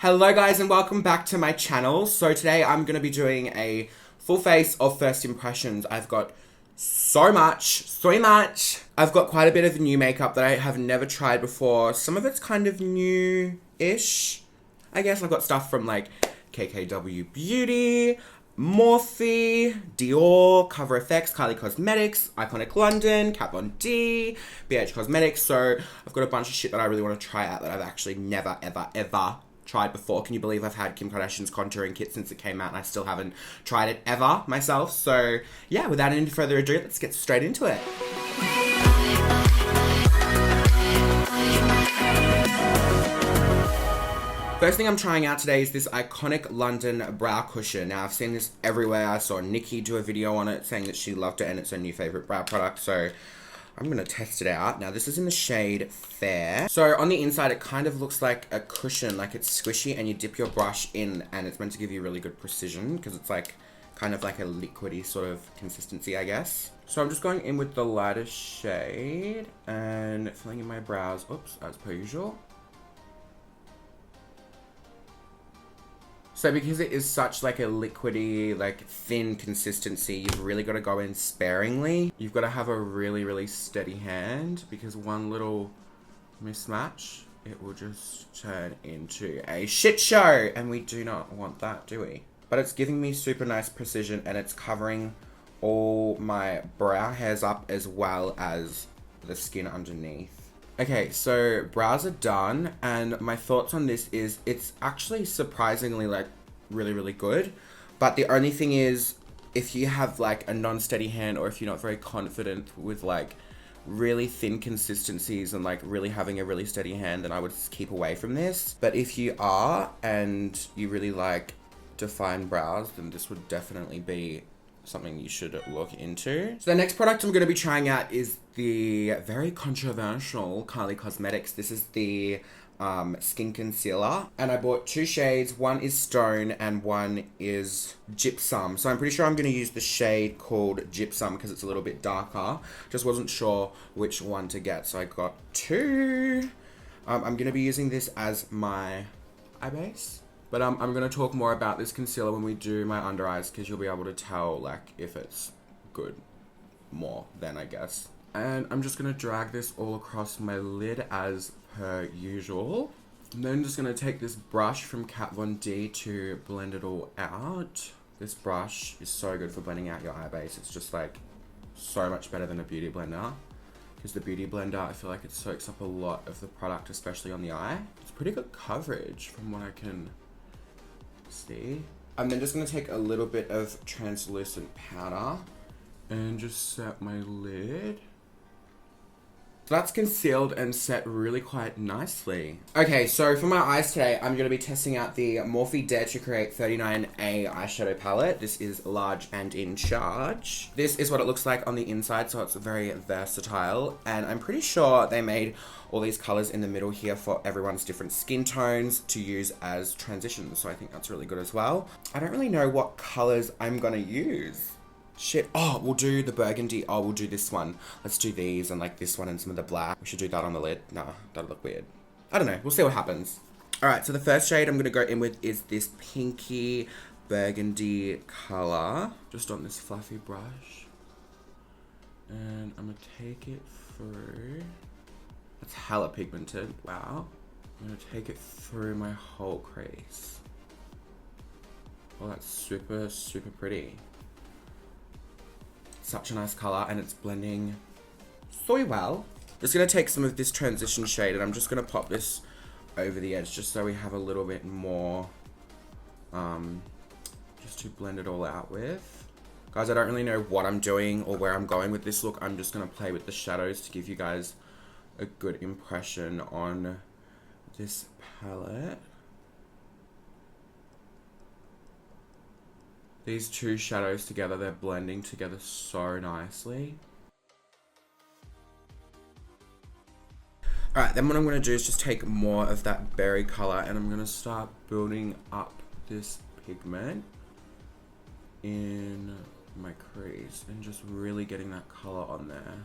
Hello guys and welcome back to my channel. So today I'm going to be doing a full face of first impressions. I've got so much. I've got quite a bit of new makeup that I have never tried before. Some of it's kind of new-ish. I guess I've got stuff from like KKW Beauty, Morphe, Dior, Cover FX, Kylie Cosmetics, Iconic London, Kat Von D, BH Cosmetics. So I've got a bunch of shit that I really want to try out that I've actually never, ever tried before. Can you believe I've had Kim Kardashian's contouring kit since it came out and I still haven't tried it ever myself? So yeah, without any further ado, let's get straight into it. First thing I'm trying out today is this Iconic London brow cushion. Now I've seen this everywhere. I saw Nikki do a video on it saying that she loved it and it's her new favorite brow product. So I'm going to test it out. Now this is in the shade Fair. So on the inside it kind of looks like a cushion, like it's squishy, and you dip your brush in and it's meant to give you really good precision because it's like kind of like a liquidy sort of consistency, I guess. So I'm just going in with the lighter shade and filling in my brows, oops, as per usual. So because it is such like a liquidy, like thin consistency, you've really got to go in sparingly. You've got to have a really steady hand because one little mismatch, it will just turn into a shit show. And we do not want that, do we? But it's giving me super nice precision and it's covering all my brow hairs up as well as the skin underneath. Okay, so brows are done, and my thoughts on this is it's actually surprisingly like really good. But the only thing is, if you have like a non-steady hand or if you're not very confident with like really thin consistencies and like really having a really steady hand, then I would keep away from this. But if you are and you really like defined brows, then this would definitely be something you should look into. So the next product I'm going to be trying out is the very controversial Kylie Cosmetics. This is the skin concealer, and I bought two shades. One is Stone and one is Gypsum. So I'm pretty sure I'm going to use the shade called Gypsum because it's a little bit darker. Just wasn't sure which one to get, so I got two. I'm going to be using this as my eye base. But I'm going to talk more about this concealer when we do my under eyes because you'll be able to tell like if it's good more then, I guess. And I'm just going to drag this all across my lid as per usual. And then I'm just going to take this brush from Kat Von D to blend it all out. This brush is so good for blending out your eye base. It's just like so much better than a beauty blender. Because the beauty blender, I feel like it soaks up a lot of the product, especially on the eye. It's pretty good coverage from what I can see. I'm then just going to take a little bit of translucent powder and just set my lid. So that's concealed and set really quite nicely. Okay, so for my eyes today, I'm going to be testing out the Morphe Dare to Create 39A eyeshadow palette. This is large and in charge. This is what it looks like on the inside, so it's very versatile. And I'm pretty sure they made all these colors in the middle here for everyone's different skin tones to use as transitions. So I think that's really good as well. I don't really know what colors I'm going to use. Shit. Oh, we'll do the burgundy. Oh, we'll do this one. Let's do these and like this one and some of the black. We should do that on the lid. Nah, that'll look weird. I don't know. We'll see what happens. Alright, so the first shade I'm going to go in with is this pinky burgundy color. Just on this fluffy brush. And I'm going to take it through. That's hella pigmented. Wow. I'm going to take it through my whole crease. Oh, that's super pretty. Such a nice color and it's blending so well. Just gonna take some of this transition shade and I'm just gonna pop this over the edge just so we have a little bit more just to blend it all out with. Guys, I don't really know what I'm doing or where I'm going with this look. I'm just gonna play with the shadows to give you guys a good impression on this palette. These two shadows together, they're blending together so nicely. Alright, then what I'm going to do is just take more of that berry color and I'm going to start building up this pigment in my crease and just really getting that color on there.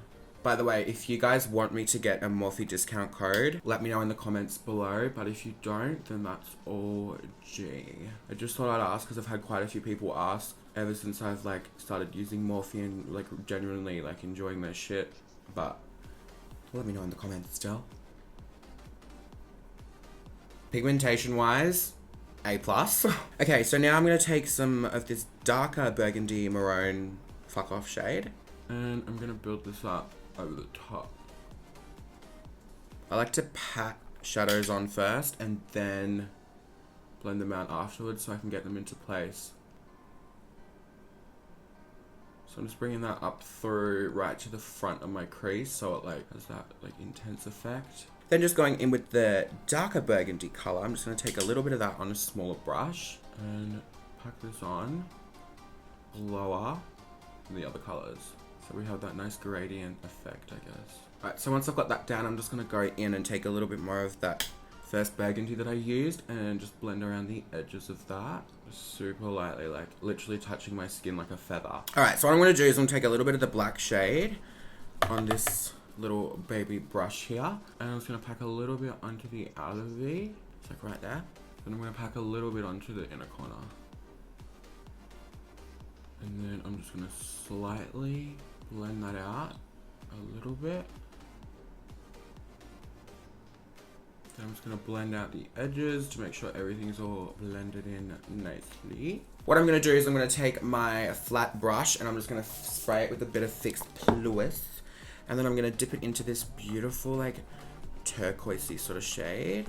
By the way, if you guys want me to get a Morphe discount code, let me know in the comments below. But if you don't, then that's all G. I just thought I'd ask because I've had quite a few people ask ever since I've like started using Morphe and like genuinely like enjoying their shit. But let me know in the comments still. Pigmentation wise, A+. Okay, so now I'm gonna take some of this darker burgundy maroon fuck off shade. And I'm gonna build this up over the top. I like to pat shadows on first and then blend them out afterwards so I can get them into place. So I'm just bringing that up through right to the front of my crease so it like has that like intense effect. Then just going in with the darker burgundy color, I'm just gonna take a little bit of that on a smaller brush and pack this on lower than the other colors. So we have that nice gradient effect, I guess. Alright, so once I've got that down, I'm just gonna go in and take a little bit more of that first burgundy that I used and just blend around the edges of that. Super lightly, like literally touching my skin like a feather. Alright, so what I'm gonna do is I'm gonna take a little bit of the black shade on this little baby brush here. And I'm just gonna pack a little bit onto the outer V. It's like right there. Then I'm gonna pack a little bit onto the inner corner. And then I'm just gonna slightly blend that out a little bit. Then I'm just gonna blend out the edges to make sure everything's all blended in nicely. What I'm gonna do is I'm gonna take my flat brush and I'm just gonna spray it with a bit of fixed fluid. And then I'm gonna dip it into this beautiful like turquoisey sort of shade.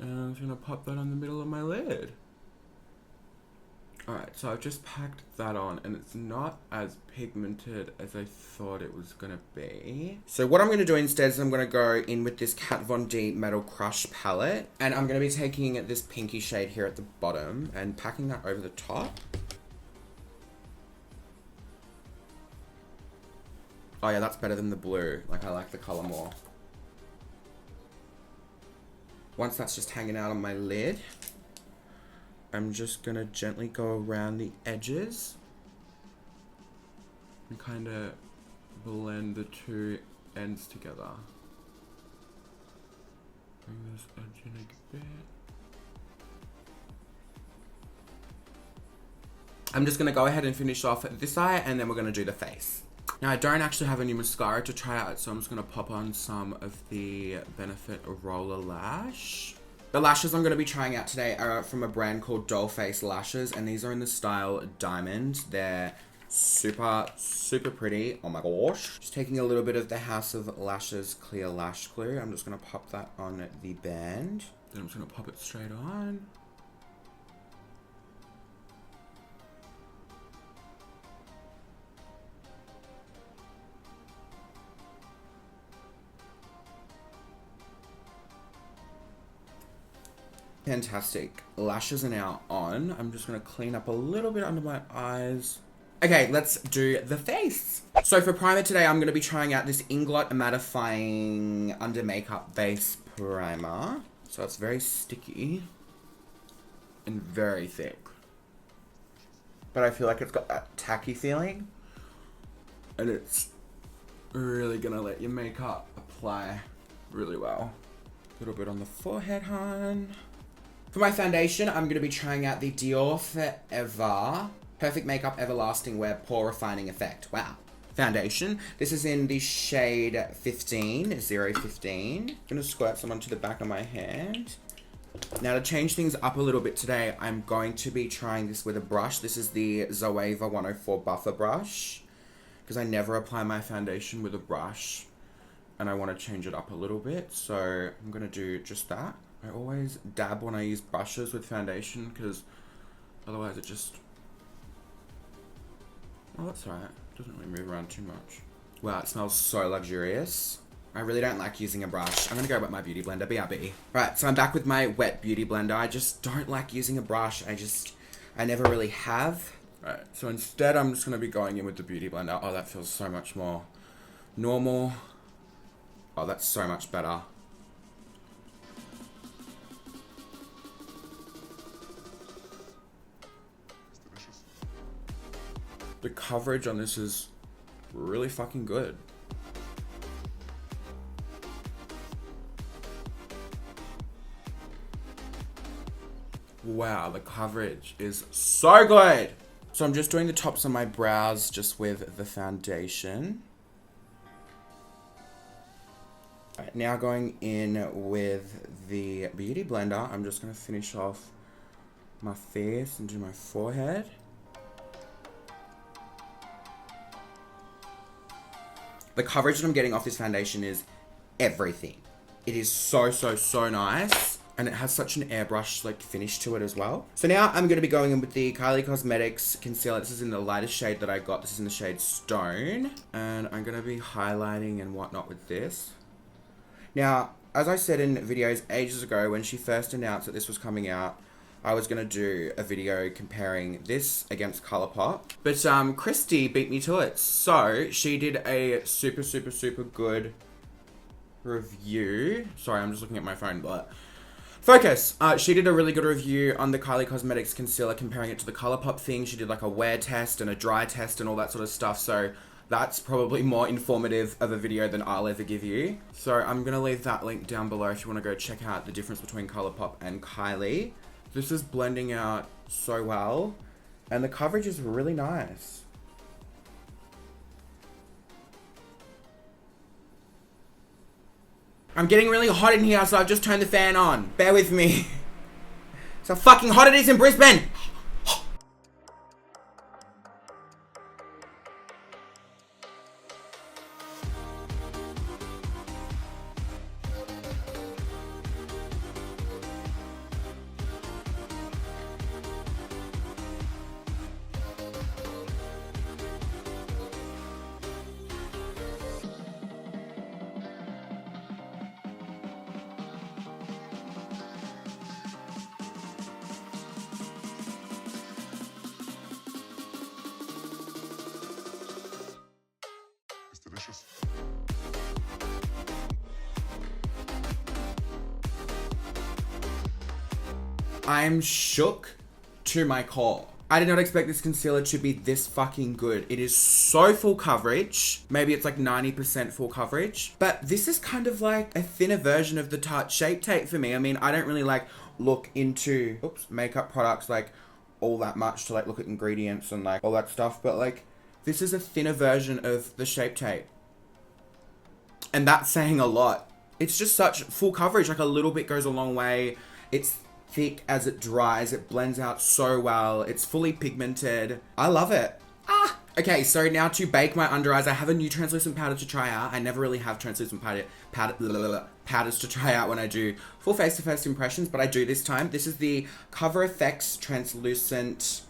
And I'm just gonna pop that on the middle of my lid. Alright, so I've just packed that on and it's not as pigmented as I thought it was gonna be. So what I'm gonna do instead is I'm gonna go in with this Kat Von D Metal Crush palette. And I'm gonna be taking this pinky shade here at the bottom and packing that over the top. Oh yeah, that's better than the blue. Like I like the color more. Once that's just hanging out on my lid, I'm just gonna gently go around the edges and kind of blend the two ends together. Bring this edge in a bit. I'm just gonna go ahead and finish off this eye and then we're gonna do the face. Now I don't actually have any mascara to try out, so I'm just gonna pop on some of the Benefit Roller Lash. The lashes I'm going to be trying out today are from a brand called Dollface Lashes, and these are in the style Diamond. They're super, super pretty. Oh my gosh. Just taking a little bit of the House of Lashes Clear Lash Glue. I'm just going to pop that on the band. Then I'm just going to pop it straight on. Fantastic. Lashes are now on. I'm just going to clean up a little bit under my eyes. Okay, let's do the face. So for primer today, I'm going to be trying out this Inglot Mattifying Under Makeup Base Primer. So it's very sticky and very thick. But I feel like it's got that tacky feeling. And it's really going to let your makeup apply really well. A little bit on the forehead, hon. For my foundation, I'm going to be trying out the Dior Forever Perfect Makeup Everlasting Wear Pore Refining Effect. Wow. Foundation. This is in the shade 15, 015. I'm going to squirt some onto the back of my hand. Now to change things up a little bit today, I'm going to be trying this with a brush. This is the Zoeva 104 Buffer Brush. Because I never apply my foundation with a brush. And I want to change it up a little bit. So I'm going to do just that. I always dab when I use brushes with foundation because otherwise it just... Oh, that's alright. It doesn't really move around too much. Wow, it smells so luxurious. I really don't like using a brush. I'm going to go with my beauty blender, BRB. Right, so I'm back with my wet beauty blender. I just don't like using a brush. I never really have. Right, so instead I'm just going to be going in with the beauty blender. Oh, that feels so much more normal. Oh, that's so much better. The coverage on this is really fucking good. Wow, the coverage is so good. So I'm just doing the tops of my brows just with the foundation. All right, now going in with the Beauty Blender, I'm just gonna finish off my face and do my forehead. The coverage that I'm getting off this foundation is everything. It is so, so, so nice. And it has such an airbrush like finish to it as well. So now I'm going to be going in with the Kylie Cosmetics concealer. This is in the lightest shade that I got. This is in the shade Stone. And I'm going to be highlighting and whatnot with this. Now, as I said in videos ages ago, when she first announced that this was coming out, I was going to do a video comparing this against Colourpop. But Christy beat me to it. So she did a super, super, super good review. Sorry, I'm just looking at my phone, but... Focus! She did a really good review on the Kylie Cosmetics concealer, comparing it to the Colourpop thing. She did like a wear test and a dry test and all that sort of stuff. So that's probably more informative of a video than I'll ever give you. So I'm going to leave that link down below if you want to go check out the difference between Colourpop and Kylie. This is blending out so well. And the coverage is really nice. I'm getting really hot in here, so I've just turned the fan on. Bear with me. It's how fucking hot it is in Brisbane. Delicious. I'm shook to my core. I did not expect this concealer to be this fucking good. It is so full coverage. Maybe it's like 90% full coverage. But this is kind of like a thinner version of the Tarte Shape Tape for me. I mean, I don't really like look into makeup products like all that much to like look at ingredients and like all that stuff. But like, this is a thinner version of the Shape Tape. And that's saying a lot. It's just such full coverage. Like a little bit goes a long way. It's thick as it dries. It blends out so well. It's fully pigmented. I love it. Okay, so now to bake my under eyes. I have a new translucent powder to try out. I never really have translucent powders to try out when I do full face-to-face impressions, but I do this time. This is the Cover FX Translucent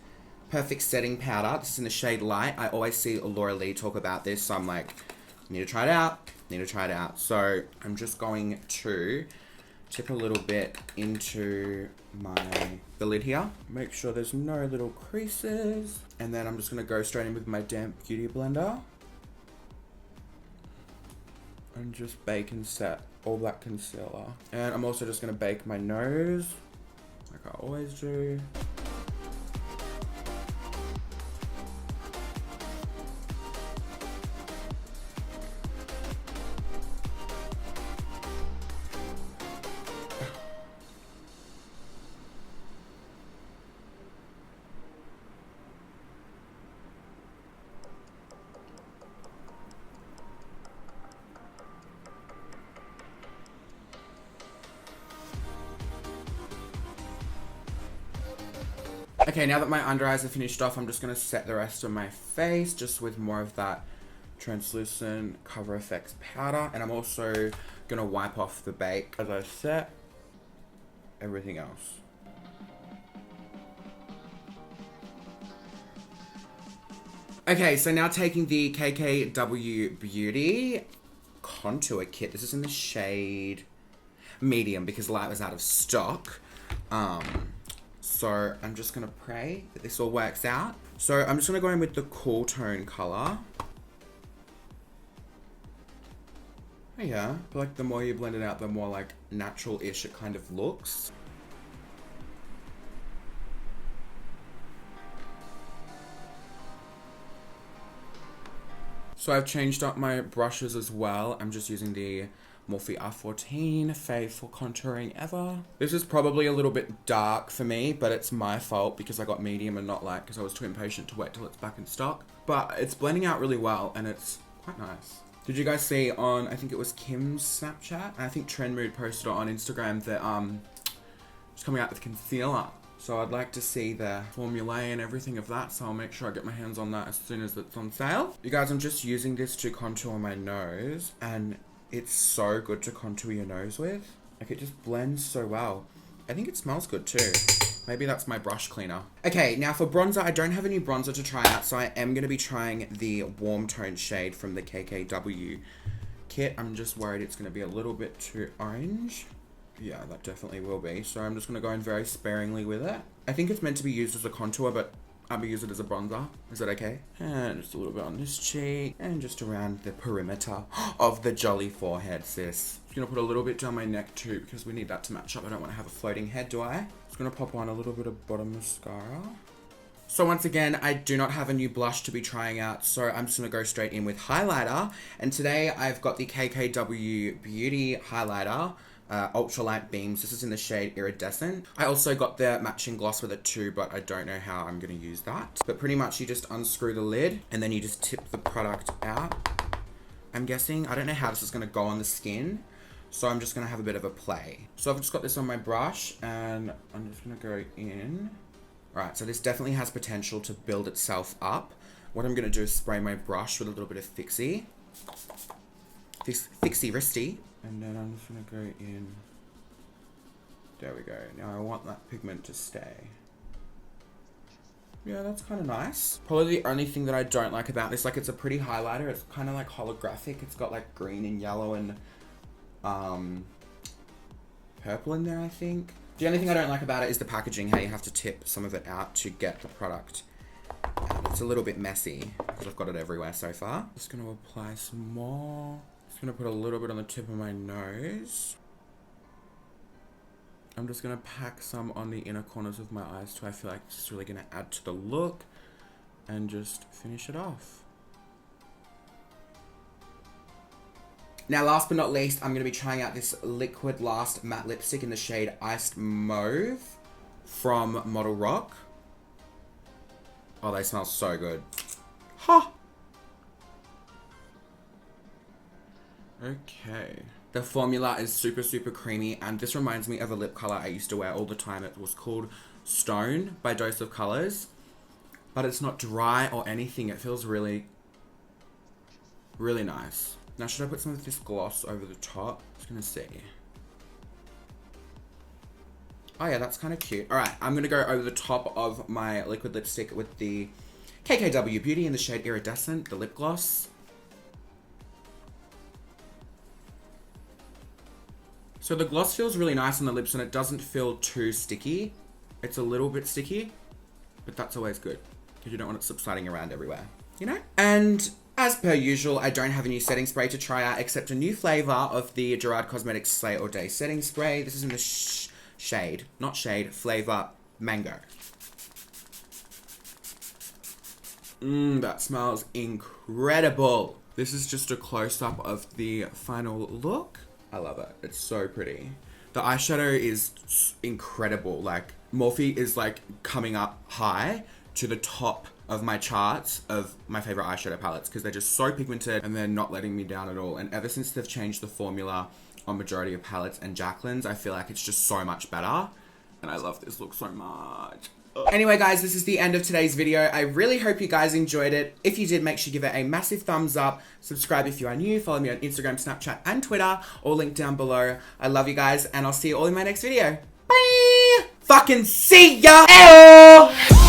Perfect Setting Powder. This is in the shade Light. I always see Laura Lee talk about this, so I'm like, need to try it out. Need to try it out. So I'm just going to tip a little bit into the lid here. Make sure there's no little creases. And then I'm just going to go straight in with my damp beauty blender. And just bake and set all that concealer. And I'm also just going to bake my nose, like I always do. Okay, now that my under eyes are finished off, I'm just going to set the rest of my face just with more of that translucent Cover FX powder. And I'm also going to wipe off the bake as I set everything else. Okay, so now taking the KKW Beauty contour kit. This is in the shade Medium because Light was out of stock. So I'm just going to pray that this all works out. So I'm just going to go in with the cool tone color. Oh yeah, but like the more you blend it out, the more like natural-ish it kind of looks. So I've changed up my brushes as well. I'm just using the Morphe R14, fave for contouring ever. This is probably a little bit dark for me, but it's my fault because I got medium and not light because I was too impatient to wait till it's back in stock. But it's blending out really well and it's quite nice. Did you guys see on, I think it was Kim's Snapchat? And I think Trend Mood posted on Instagram that it's coming out with concealer. So I'd like to see the formulae and everything of that, so I'll make sure I get my hands on that as soon as it's on sale. You guys, I'm just using this to contour my nose, and it's so good to contour your nose with. Like, it just blends so well. I think it smells good too. Maybe that's my brush cleaner. Okay, now for bronzer, I don't have any bronzer to try out, so I am going to be trying the warm tone shade from the KKW kit. I'm just worried it's going to be a little bit too orange. Yeah, that definitely will be. So I'm just going to go in very sparingly with it. I think it's meant to be used as a contour, but I'm going to use it as a bronzer. Is that okay? And just a little bit on this cheek. And just around the perimeter of the jolly forehead, sis. Just going to put a little bit down my neck too, because we need that to match up. I don't want to have a floating head, do I? Just going to pop on a little bit of bottom mascara. So once again, I do not have a new blush to be trying out, so I'm just going to go straight in with highlighter. And today I've got the KKW Beauty highlighter. Ultralight Beams. This is in the shade Iridescent. I also got the matching gloss with it too, but I don't know how I'm going to use that. But pretty much you just unscrew the lid and then you just tip the product out. I'm guessing. I don't know how this is going to go on the skin, so I'm just going to have a bit of a play. So I've just got this on my brush and I'm just going to go in. Alright, so this definitely has potential to build itself up. What I'm going to do is spray my brush with a little bit of Fixie. Fixie Wristy. And then I'm just going to go in. There we go. Now I want that pigment to stay. Yeah, that's kind of nice. Probably the only thing that I don't like about this, like, it's a pretty highlighter. It's kind of like holographic. It's got like green and yellow and purple in there, I think. The only thing I don't like about it is the packaging, how you have to tip some of it out to get the product. And it's a little bit messy because I've got it everywhere so far. Just going to apply some more. Just going to put a little bit on the tip of my nose. I'm just going to pack some on the inner corners of my eyes too. I feel like it's really going to add to the look and just finish it off. Now, last but not least, I'm going to be trying out this Liquid Last matte lipstick in the shade Iced Mauve from Model Rock. Oh, they smell so good. Ha! Okay. The formula is super, super creamy, and this reminds me of a lip color I used to wear all the time. It was called Stone by Dose of Colors, but it's not dry or anything. It feels really, really nice. Now, should I put some of this gloss over the top? Just gonna see. Oh yeah, that's kind of cute. All right, I'm gonna go over the top of my liquid lipstick with the KKW Beauty in the shade Iridescent, the lip gloss. So the gloss feels really nice on the lips and it doesn't feel too sticky. It's a little bit sticky, but that's always good because you don't want it subsiding around everywhere, you know? And as per usual, I don't have a new setting spray to try out except a new flavor of the Dior Cosmetics Slay All Day setting spray. This is in the flavor Mango. That smells incredible. This is just a close-up of the final look. I love it. It's so pretty. The eyeshadow is incredible. Like, Morphe is like coming up high to the top of my charts of my favorite eyeshadow palettes because they're just so pigmented and they're not letting me down at all. And ever since they've changed the formula on majority of palettes and Jacqueline's, I feel like it's just so much better. And I love this look so much. Anyway, guys, this is the end of today's video. I really hope you guys enjoyed it. If you did, make sure you give it a massive thumbs up. Subscribe if you are new. Follow me on Instagram, Snapchat, and Twitter. All linked down below. I love you guys, and I'll see you all in my next video. Bye! Fucking see ya! Ew!